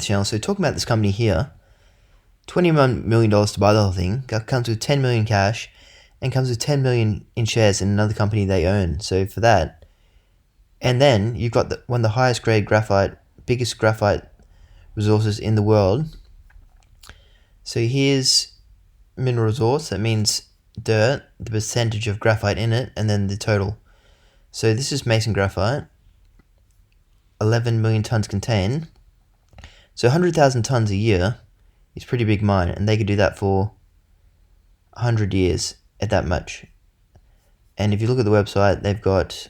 the channel. So talking about this company here, $21 million to buy the whole thing, comes with 10 million cash, and comes with 10 million in shares in another company they own. So for that, and then you've got one of the highest grade graphite, biggest graphite resources in the world. So here's mineral resource, that means dirt, the percentage of graphite in it, and then the total. So this is mason graphite, 11 million tons contained. So 100,000 tons a year is pretty big mine, and they could do that for 100 years at that much. And if you look at the website, they've got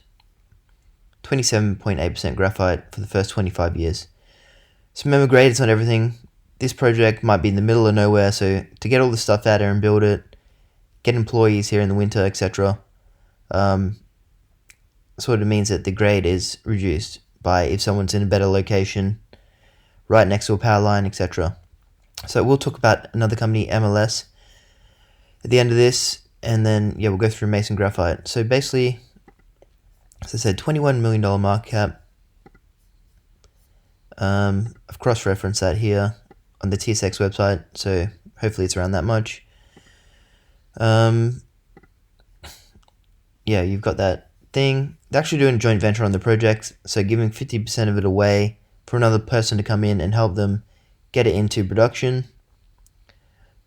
27.8% graphite for the first 25 years. So remember, grade is not everything. This project might be in the middle of nowhere, so to get all the stuff out there and build it, get employees here in the winter, etc., sort of means that the grade is reduced by if someone's in a better location, right next to a power line, etc. So we'll talk about another company, MLS, at the end of this, and then we'll go through Mason Graphite. So basically, as I said, $21 million market cap. I've cross-referenced that here on the TSX website, so hopefully it's around that much. You've got that thing. They're actually doing a joint venture on the project, so giving 50% of it away for another person to come in and help them get it into production.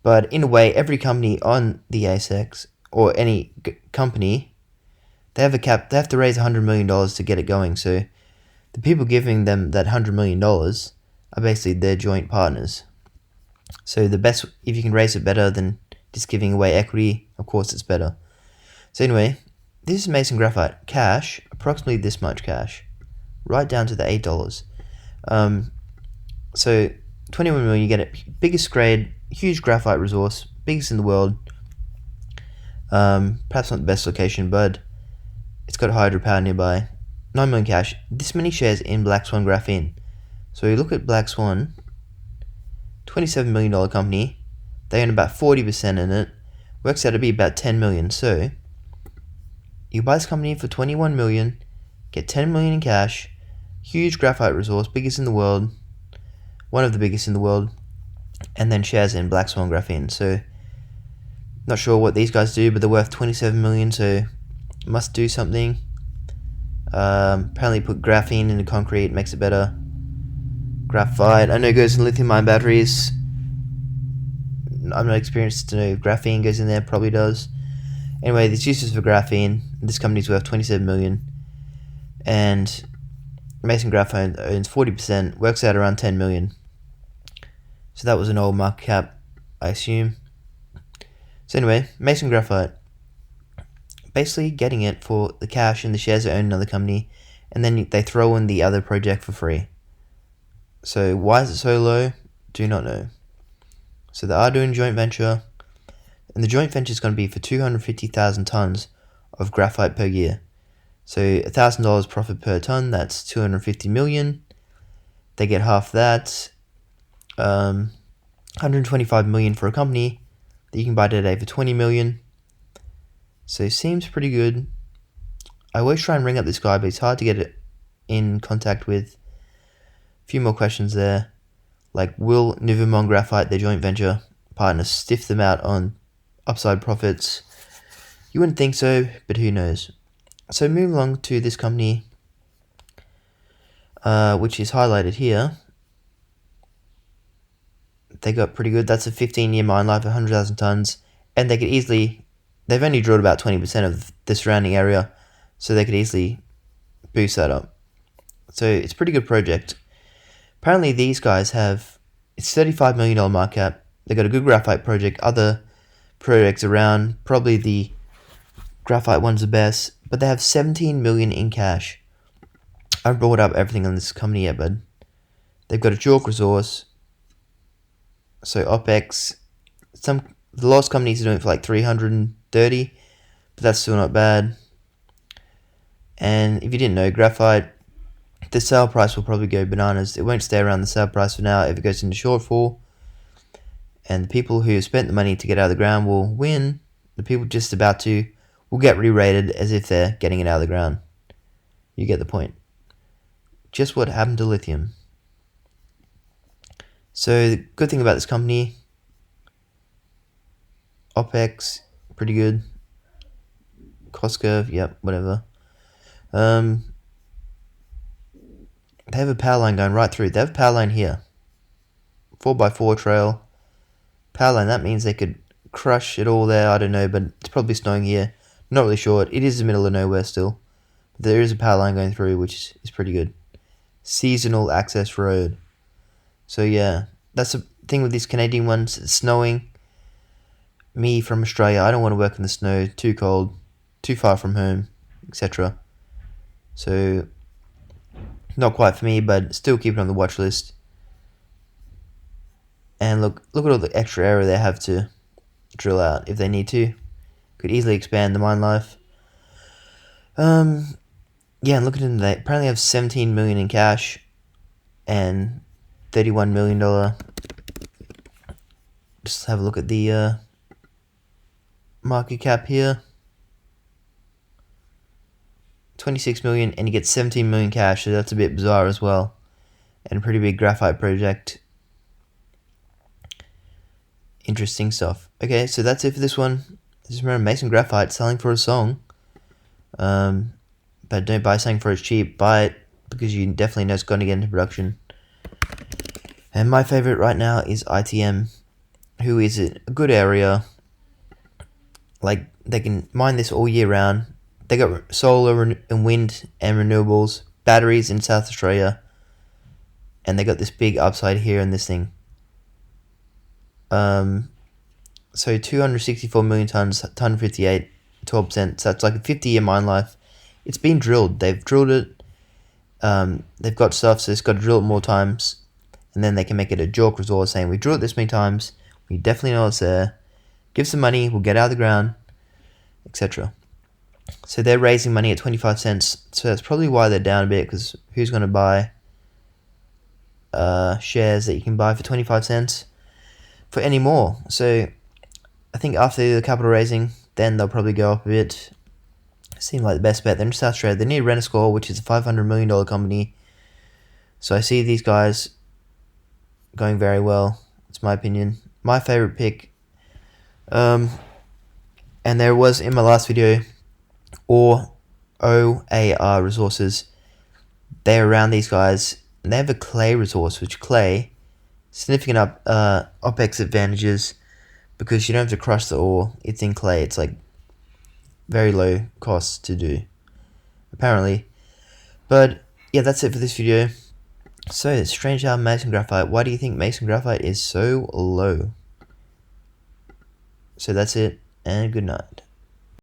But in a way, every company on the ASX, or any company, they have a cap. They have to raise $100 million to get it going. So the people giving them that $100 million are basically their joint partners. So the best, if you can raise it better than just giving away equity, of course it's better. So anyway, this is Mason Graphite. Cash, approximately this much cash, right down to the $8. So 21 million, you get it. Biggest grade, huge graphite resource, biggest in the world. Perhaps not the best location, but it's got hydropower nearby. 9 million cash. This many shares in Black Swan Graphene. So you look at Black Swan, $27 million company. They own about 40% in it. Works out to be about 10 million. So you buy this company for 21 million, get 10 million in cash, huge graphite resource, biggest in the world, one of the biggest in the world, and then shares in Black Swan Graphene. So not sure what these guys do, but they're worth 27 million, so must do something. Apparently put graphene into concrete, makes it better. Graphite, I know it goes in lithium ion batteries. I'm not experienced to know if graphene goes in there, probably does. Anyway, this uses for graphene. This company's worth 27 million, and Mason Graphite owns 40%, works out around 10 million. So that was an old market cap, I assume. So anyway, Mason Graphite, basically getting it for the cash and the shares that own another company, and then they throw in the other project for free. So why is it so low? Do not know. So they are doing a joint venture, and the joint venture is going to be for 250,000 tons of graphite per year. So $1,000 profit per ton, that's 250 million. They get half that. 125 million for a company that you can buy today for 20 million. So it seems pretty good. I always try and ring up this guy, but it's hard to get it in contact with. A few more questions there. Like, will Nuvemon Graphite, their joint venture partner, stiff them out on upside profits? You wouldn't think so, but who knows. So moving along to this company, which is highlighted here. They got pretty good. That's a 15-year mine life, 100,000 tons, and they could easily, they've only drilled about 20% of the surrounding area, so they could easily boost that up. So it's a pretty good project. Apparently these guys have, it's $35 million market cap. They got a good graphite project, other projects around, probably the graphite one's the best, but they have 17 million in cash. I haven't brought up everything on this company yet, but they've got a JORC resource. So OPEX, the last companies are doing it for like 330, but that's still not bad. And if you didn't know, graphite, the sale price will probably go bananas. It won't stay around the sale price for now if it goes into shortfall. And the people who spent the money to get out of the ground will win. The people just about to will get re-rated as if they're getting it out of the ground. You get the point. Just what happened to lithium. So the good thing about this company, OPEX, pretty good. Cost curve, yep, whatever. They have a power line going right through. They have a power line here. 4x4 trail. Power line, that means they could crush it all there, I don't know, but it's probably snowing here. Not really sure. It is the middle of nowhere still. But there is a power line going through, which is pretty good. Seasonal access road. So yeah, that's the thing with these Canadian ones. It's snowing. Me from Australia, I don't want to work in the snow. Too cold, too far from home, etc. So not quite for me, but still keep it on the watch list. And look at all the extra area they have to drill out if they need to. Could easily expand the mine life. Yeah, and look at them. They apparently have 17 million in cash and $31 million. Just have a look at the market cap here. 26 million, and you get 17 million cash, so that's a bit bizarre as well. And a pretty big graphite project. Interesting stuff. Okay, so that's it for this one. Just remember, Mason Graphite selling for a song. But don't buy something for it's cheap. Buy it because you definitely know it's going to get into production. And my favorite right now is ITM, who is in a good area. Like, they can mine this all year round. They got solar and wind and renewables, batteries in South Australia, and they got this big upside here in this thing. So 264 million tons, ton 58, 12%. So that's like a 50-year mine life. It's been drilled. They've drilled it. They've got stuff, so it's got to drill it more times, and then they can make it a JORC resource saying we drilled it this many times. We definitely know it's there. Give some money. We'll get out of the ground, etc. So they're raising money at 25 cents. So that's probably why they're down a bit, because who's going to buy shares that you can buy for 25 cents for any more? So I think after the capital raising, then they'll probably go up a bit. Seem like the best bet. They're in South Australia. They need Renascor, which is a $500 million company. So I see these guys going very well. It's my opinion. My favorite pick. And there was in my last video, or OAR Resources. They're around these guys. And they have a clay resource, which clay, significant OPEX advantages, because you don't have to crush the ore. It's in clay. It's like very low cost to do, apparently. But yeah, that's it for this video. So it's strange how Mason Graphite. Why do you think Mason Graphite is so low? So that's it, and good night.